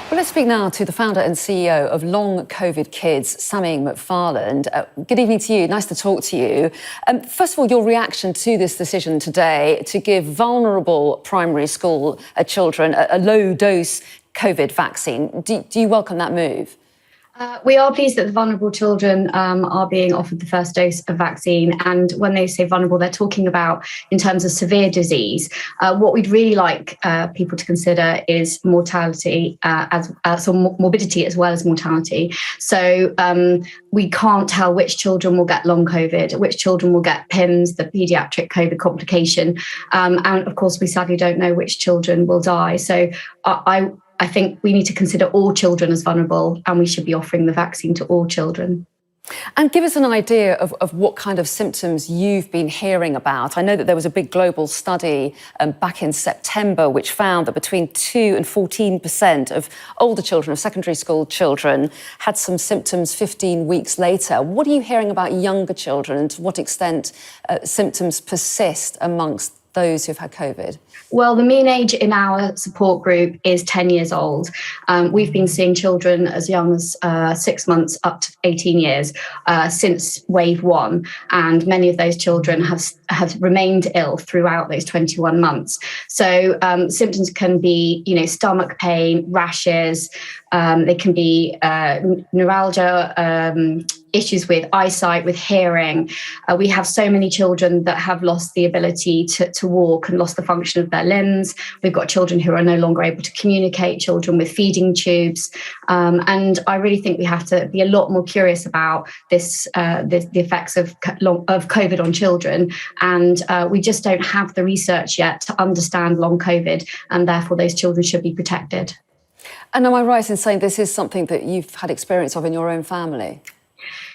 Well, let's speak now to the founder and CEO of Long COVID Kids, Sammie McFarland. Good evening to you. Nice to talk to you. First of all, your reaction to this decision today to give vulnerable primary school children a low-dose COVID vaccine. Do you welcome that move? We are pleased that the vulnerable children are being offered the first dose of vaccine. And when they say vulnerable, they're talking about in terms of severe disease. What we'd really like people to consider is mortality, morbidity as well as mortality. So we can't tell which children will get long COVID, which children will get PIMS, the paediatric COVID complication. And of course, we sadly don't know which children will die. So I think we need to consider all children as vulnerable, and we should be offering the vaccine to all children. And give us an idea of what kind of symptoms you've been hearing about. I know that there was a big global study back in September which found that between 2 and 14% of older children, of secondary school children, had some symptoms 15 weeks later. What are you hearing about younger children, and to what extent symptoms persist amongst those who've had COVID? Well, the mean age in our support group is 10 years old. We've been seeing children as young as 6 months up to 18 years since wave 1. And many of those children have remained ill throughout those 21 months. So symptoms can be, stomach pain, rashes. They can be neuralgia, issues with eyesight, with hearing. We have so many children that have lost the ability to walk and lost the function of their limbs. We've got children who are no longer able to communicate, children with feeding tubes. And I really think we have to be a lot more curious about the effects of COVID on children. And we just don't have the research yet to understand long COVID, and therefore those children should be protected. And am I right in saying this is something that you've had experience of in your own family?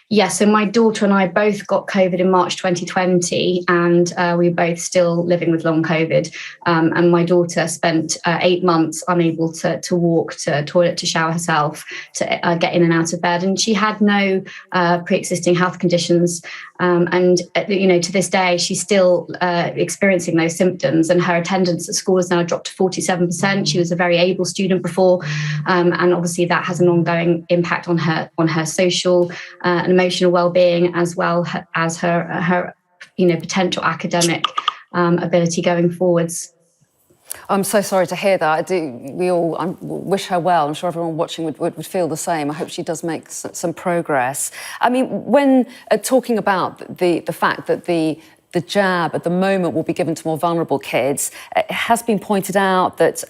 Yes, so my daughter and I both got COVID in March 2020, and we were both still living with long COVID. And my daughter spent 8 months unable to walk, to toilet, to shower herself, to get in and out of bed. And she had no pre-existing health conditions. And to this day, she's still experiencing those symptoms, and her attendance at school has now dropped to 47%. She was a very able student before, and obviously that has an ongoing impact on her social and emotional well-being, as well as her potential academic ability going forwards. I'm so sorry to hear that. We all wish her well. I'm sure everyone watching would feel the same. I hope she does make some progress. I mean, when talking about the fact that the jab at the moment will be given to more vulnerable kids, it has been pointed out that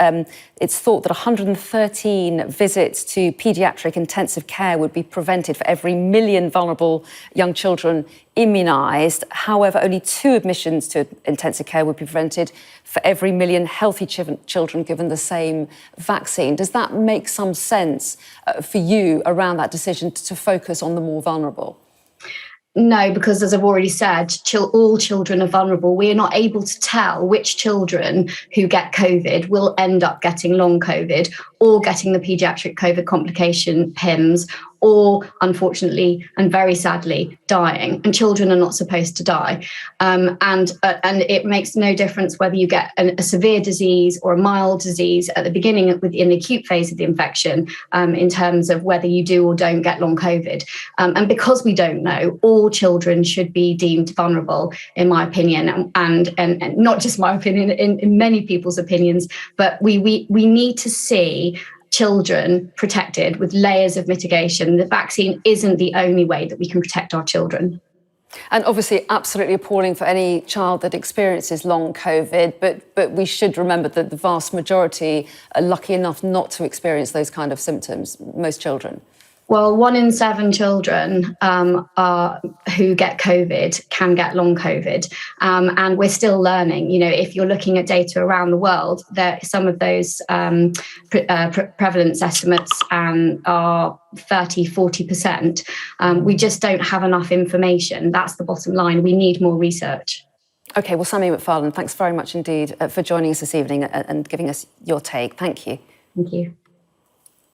it's thought that 113 visits to paediatric intensive care would be prevented for every 1 million vulnerable young children immunised. However, only 2 admissions to intensive care would be prevented for every 1 million healthy children given the same vaccine. Does that make some sense for you around that decision to focus on the more vulnerable? No, because as I've already said, all children are vulnerable. We are not able to tell which children who get COVID will end up getting long COVID or getting the paediatric COVID complication PIMS, or unfortunately and very sadly dying. And children are not supposed to die. And it makes no difference whether you get a severe disease or a mild disease at the beginning, in the acute phase of the infection, in terms of whether you do or don't get long COVID. And because we don't know, all children should be deemed vulnerable, in my opinion, and not just my opinion, in many people's opinions. But we need to see children protected with layers of mitigation. The vaccine isn't the only way that we can protect our children. And obviously absolutely appalling for any child that experiences long COVID, but we should remember that the vast majority are lucky enough not to experience those kind of symptoms, most children. Well, 1 in 7 children who get COVID can get long COVID. And we're still learning. If you're looking at data around the world, some of those prevalence estimates are 30, 40%. We just don't have enough information. That's the bottom line. We need more research. OK, well, Sammie McFarland, thanks very much indeed for joining us this evening and giving us your take. Thank you. Thank you.